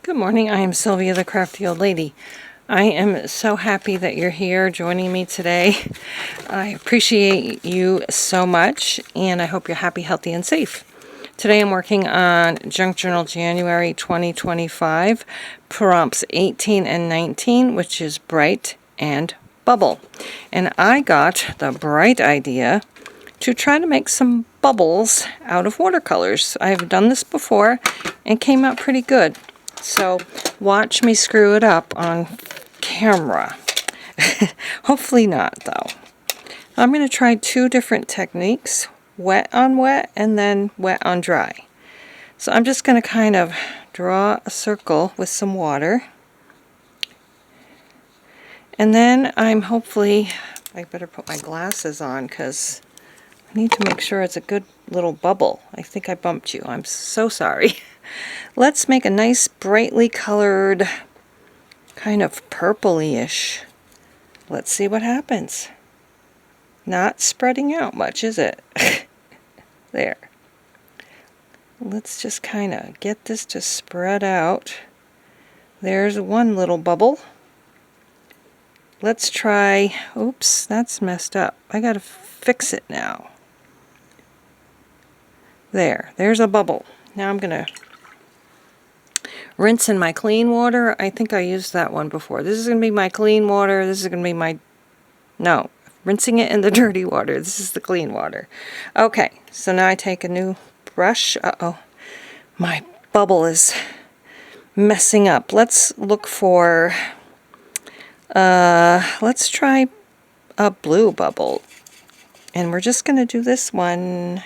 Good morning, I am Sylvia the Crafty Old Lady. I am so happy that you're here joining me today. I appreciate you so much, and I hope you're happy, healthy, and safe. Today I'm working on Junk Journal January 2025, prompts 18 and 19, which is bright and bubble. And I got the bright idea to try to make some bubbles out of watercolors. I've done this before and came out pretty good. So watch me screw it up on camera. Hopefully not, though. I'm going to try two different techniques, wet on wet and then wet on dry. So I'm just going to kind of draw a circle with some water. And then I better put my glasses on because I need to make sure it's a good little bubble. I think I bumped you. I'm so sorry. Let's make a nice brightly colored, kind of purpley-ish. Let's see what happens. Not spreading out much, is it? There. Let's just kind of get this to spread out. There's one little bubble. Let's try, oops, that's messed up. I gotta fix it now. There's a bubble. Now I'm gonna rinse in my clean water. I think I used that one before. This is going to be my clean water. This is going to be my... No, rinsing it in the dirty water. This is the clean water. Okay, so now I take a new brush. Uh-oh, my bubble is messing up. Let's look for... let's try a blue bubble. And we're just going to do this one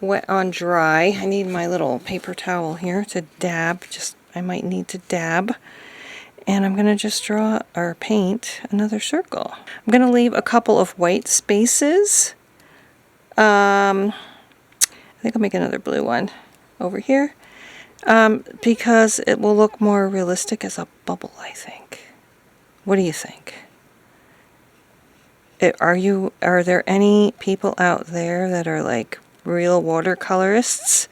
wet on dry. I need my little paper towel here to dab. I might need to dab. And I'm going to just draw or paint another circle. I'm going to leave a couple of white spaces. I think I'll make another blue one over here. Because it will look more realistic as a bubble, I think. What do you think? Are there any people out there that are like real watercolorists?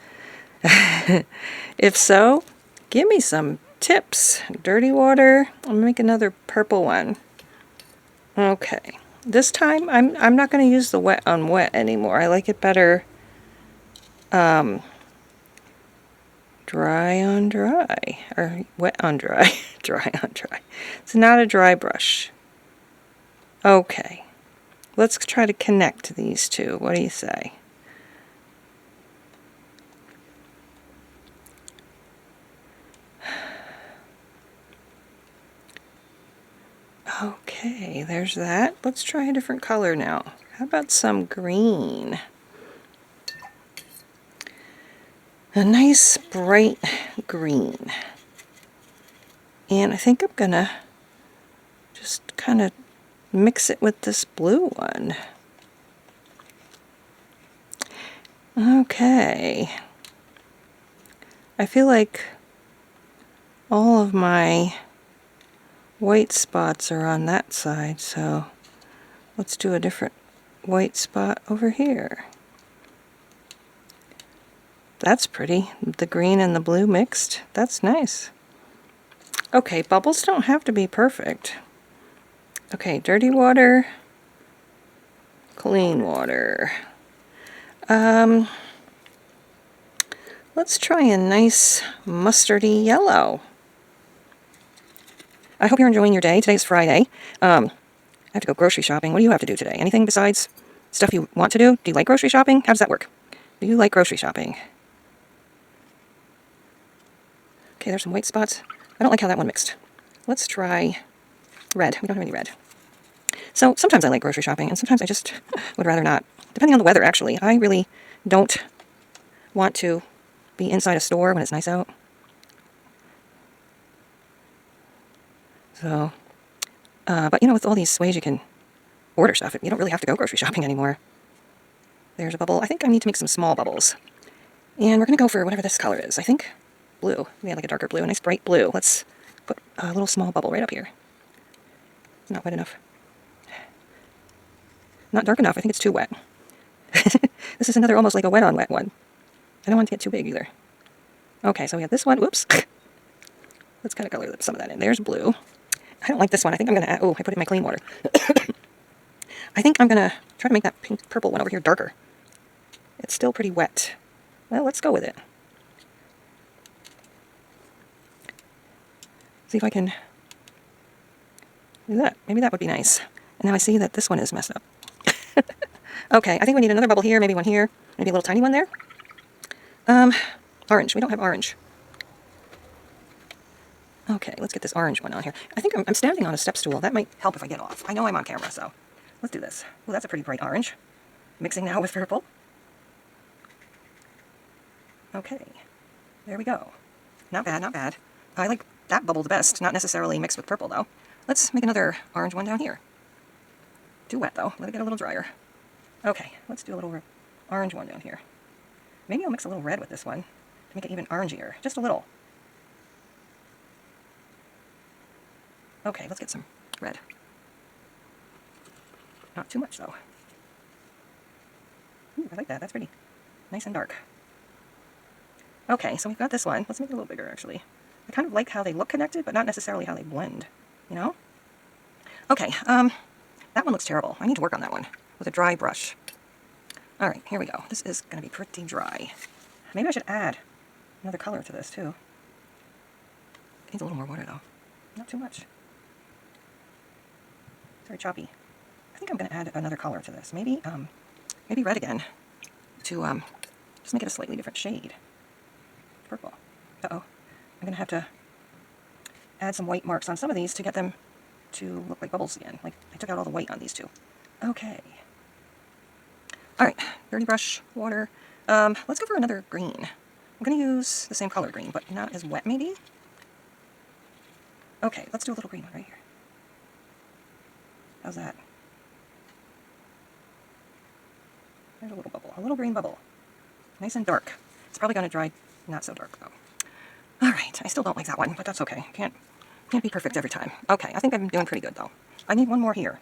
If so, give me some tips. Dirty water. I'm gonna make another purple one. Okay, this time I'm not going to use the wet on wet anymore. I like it better dry on dry, or wet on dry. Dry on dry. It's not a dry brush. Okay, let's try to connect these two. What do you say? Okay, there's that. Let's try a different color now. How about some green? A nice bright green. And I think I'm gonna just kind of mix it with this blue one. Okay. I feel like all of my white spots are on that side, so let's do a different white spot over here. That's pretty. The green and the blue mixed. That's nice. Okay, bubbles don't have to be perfect. Okay, dirty water, clean water. Let's try a nice mustardy yellow. I hope you're enjoying your day. Today's Friday. I have to go grocery shopping. What do you have to do today? Anything besides stuff you want to do? Do you like grocery shopping? How does that work? Do you like grocery shopping? Okay, there's some white spots. I don't like how that one mixed. Let's try red. We don't have any red. So sometimes I like grocery shopping, and sometimes I just would rather not. Depending on the weather, actually. I really don't want to be inside a store when it's nice out. So, but you know, with all these ways you can order stuff, you don't really have to go grocery shopping anymore. There's a bubble. I think I need to make some small bubbles. And we're going to go for whatever this color is. I think blue. We had like a darker blue, a nice bright blue. Let's put a little small bubble right up here. Not wet enough. Not dark enough. I think it's too wet. This is another almost like a wet on wet one. I don't want it to get too big either. Okay, so we have this one. Whoops. Let's kind of color some of that in. There's blue. I don't like this one. I think I'm going to add... Oh, I put it in my clean water. I think I'm going to try to make that pink purple one over here darker. It's still pretty wet. Well, let's go with it. See if I can do that. Maybe that would be nice. And now I see that this one is messed up. Okay, I think we need another bubble here, maybe one here, maybe a little tiny one there. Orange. We don't have orange. Okay, let's get this orange one on here. I think I'm standing on a step stool. That might help if I get off. I know I'm on camera, so let's do this. Oh, that's a pretty bright orange. Mixing now with purple. Okay, there we go. Not bad, not bad. I like that bubble the best, not necessarily mixed with purple, though. Let's make another orange one down here. Too wet, though. Let it get a little drier. Okay, let's do a little orange one down here. Maybe I'll mix a little red with this one to make it even orangier. Just a little. Okay, let's get some red. Not too much, though. Ooh, I like that. That's pretty nice and dark. Okay, so we've got this one. Let's make it a little bigger, actually. I kind of like how they look connected, but not necessarily how they blend, you know? Okay, that one looks terrible. I need to work on that one with a dry brush. All right, here we go. This is going to be pretty dry. Maybe I should add another color to this, too. It needs a little more water, though. Not too much. It's very choppy. I think I'm going to add another color to this. Maybe, maybe red again to just make it a slightly different shade. Purple. Uh-oh. I'm going to have to add some white marks on some of these to get them to look like bubbles again. Like, I took out all the white on these two. Okay. All right, dirty brush, water. Let's go for another green. I'm going to use the same color green, but not as wet, maybe? Okay, let's do a little green one right here. How's that? There's a little bubble, a little green bubble. Nice and dark. It's probably going to dry not so dark, though. All right, I still don't like that one, but that's okay. Can't be perfect every time. Okay, I think I'm doing pretty good, though. I need one more here.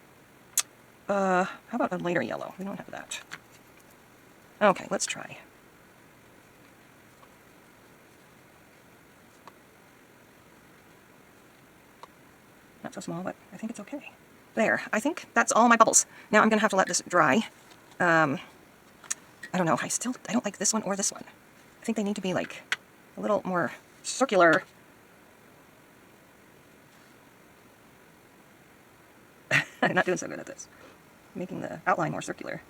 How about a lighter yellow? We don't have that. Okay, let's try. Not so small, but I think it's okay. There, I think that's all my bubbles. Now I'm going to have to let this dry. I don't know, I don't like this one or this one. I think they need to be like a little more circular. I'm not doing so good at this. Making the outline more circular.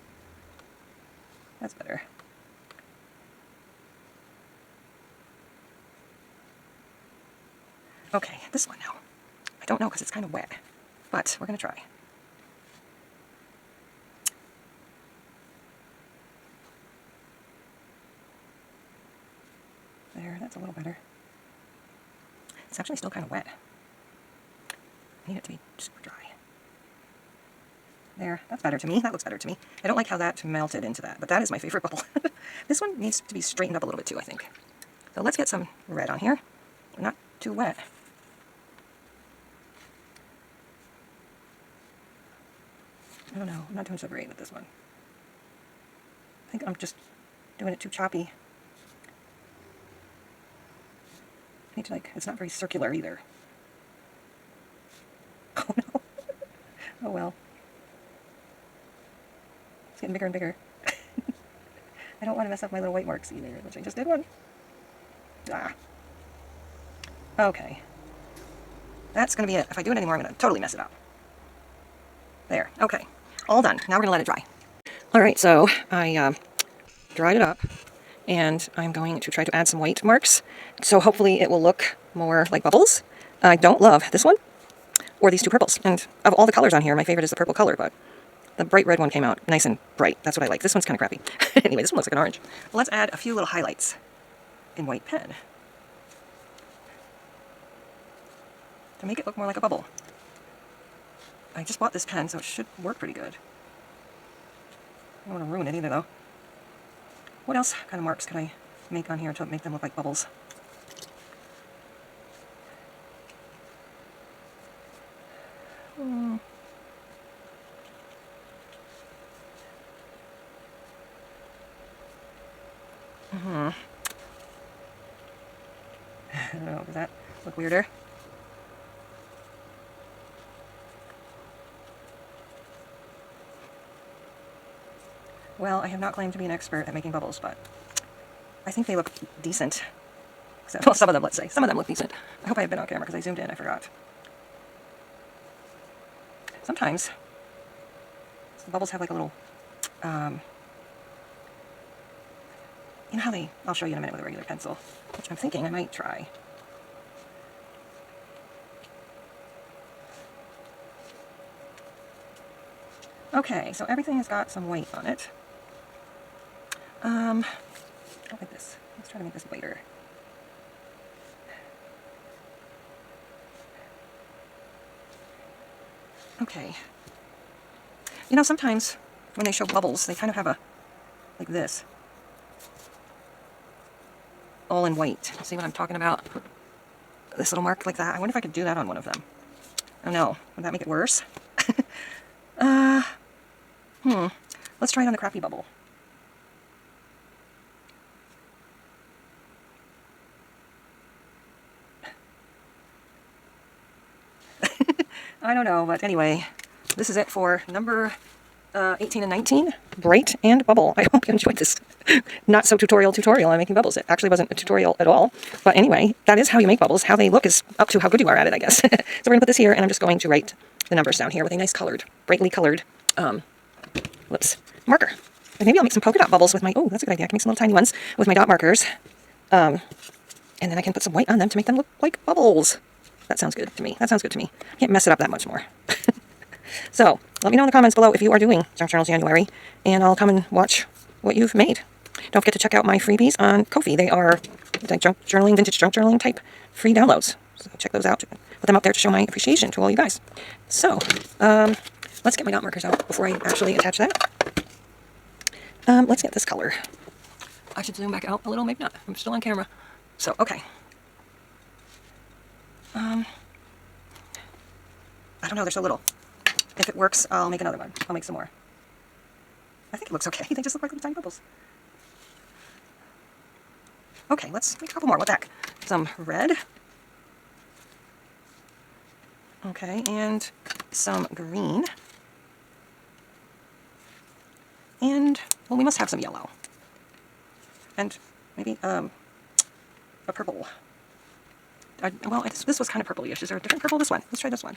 That's better. Okay, this one now. I don't know because it's kind of wet, but we're going to try. There, that's a little better. It's actually still kind of wet. I need it to be super dry. There, that's better to me. That looks better to me. I don't like how that melted into that, but that is my favorite bubble. This one needs to be straightened up a little bit too, I think. So let's get some red on here. Not too wet. I don't know. I'm not doing so great with this one. I think I'm just doing it too choppy. I need to, like, it's not very circular either. Oh no. Oh well. It's getting bigger and bigger. I don't want to mess up my little white marks either, which I just did one. Ah. Okay. That's going to be it. If I do it anymore, I'm going to totally mess it up. There. Okay. All done. Now we're going to let it dry. Alright, so I dried it up, and I'm going to try to add some white marks, so hopefully it will look more like bubbles. I don't love this one, or these two purples, and of all the colors on here, my favorite is the purple color, but the bright red one came out nice and bright. That's what I like. This one's kind of crappy. Anyway, this one looks like an orange. Well, let's add a few little highlights in white pen to make it look more like a bubble. I just bought this pen, so it should work pretty good. I don't want to ruin it either, though. What else kind of marks could I make on here to make them look like bubbles? I don't know, does that look weirder? Well, I have not claimed to be an expert at making bubbles, but I think they look decent. Well, some of them, let's say. Some of them look decent. I hope I have been on camera because I zoomed in, I forgot. Sometimes the bubbles have like a little, you know how I'll show you in a minute with a regular pencil, which I'm thinking I might try. Okay, so everything has got some weight on it. I don't like this. Let's try to make this whiter. Okay. You know, sometimes when they show bubbles, they kind of have a, like this, all in white. See what I'm talking about? This little mark like that. I wonder if I could do that on one of them. Oh no, would that make it worse? Let's try it on the crappy bubble. I don't know, but anyway, this is it for number 18 and 19, Bright and Bubble. I hope you enjoyed this not so tutorial on making bubbles. It actually wasn't a tutorial at all. But anyway, that is how you make bubbles. How they look is up to how good you are at it, I guess. So we're going to put this here, and I'm just going to write the numbers down here with a nice colored, brightly colored, marker. And maybe I'll make some polka dot bubbles with my, oh, that's a good idea. I can make some little tiny ones with my dot markers. And then I can put some white on them to make them look like bubbles. That sounds good to me. That sounds good to me. Can't mess it up that much more. So, let me know in the comments below if you are doing Junk Journal January, and I'll come and watch what you've made. Don't forget to check out my freebies on Ko-fi. They are like junk journaling, vintage junk journaling type free downloads. So check those out. Put them up there to show my appreciation to all you guys. So, let's get my dot markers out before I actually attach that. Let's get this color. I should zoom back out a little, maybe not. I'm still on camera. So, okay. I don't know, they're so little. If it works, I'll make another one. I'll make some more. I think it looks okay. They just look like little tiny bubbles. Okay, let's make a couple more. What the heck? Some red. Okay, and some green. And, well, we must have some yellow. And maybe a purple. Well, this was kind of purple-ish. Is there a different purple? This one. Let's try this one.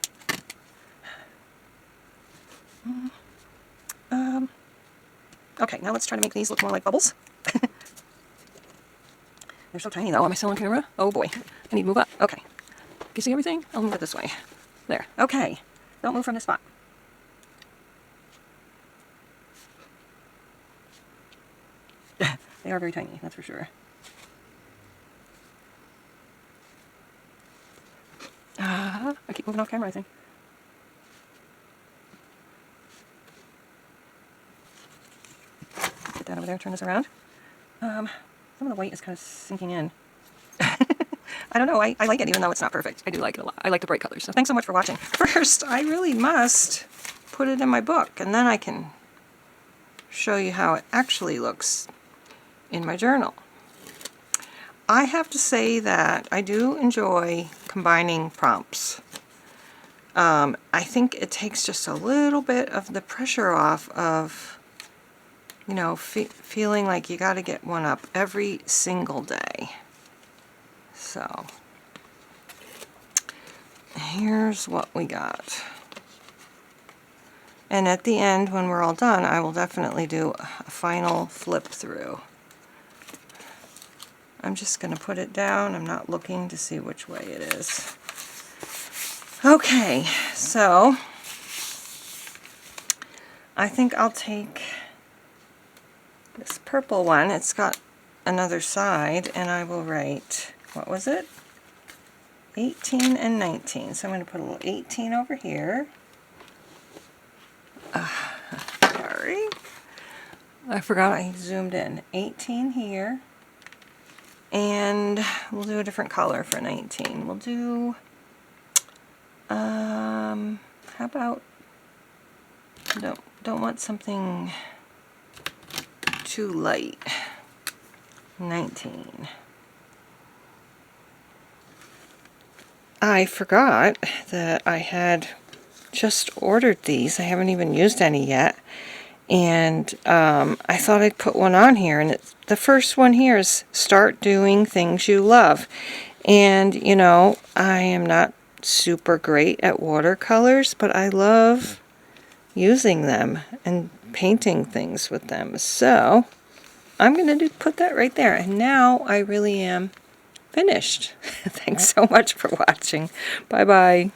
Okay, now let's try to make these look more like bubbles. They're so tiny, though. Am I still on camera? Oh, boy. I need to move up. Okay. Can you see everything? I'll move it this way. There. Okay. Don't move from this spot. They are very tiny, that's for sure. I keep moving off camera, I think. Get that over there, turn this around. Some of the white is kind of sinking in. I don't know, I like it even though it's not perfect. I do like it a lot. I like the bright colors, so thanks so much for watching. First, I really must put it in my book, and then I can show you how it actually looks in my journal. I have to say that I do enjoy combining prompts. I think it takes just a little bit of the pressure off of, you know, feeling like you got to get one up every single day. So, here's what we got. And at the end, when we're all done, I will definitely do a final flip through. I'm just going to put it down. I'm not looking to see which way it is. Okay, so I think I'll take this purple one. It's got another side, and I will write, what was it? 18 and 19. So I'm going to put a little 18 over here. Sorry. I forgot I zoomed in. 18 here. And we'll do a different color for 19. We'll do, how about, don't want something too light. 19. I forgot that I had just ordered these. I haven't even used any yet. And I thought I'd put one on here. And the first one here is Start Doing Things You Love. And, you know, I am not super great at watercolors, but I love using them and painting things with them. So I'm going to put that right there. And now I really am finished. Thanks so much for watching. Bye-bye.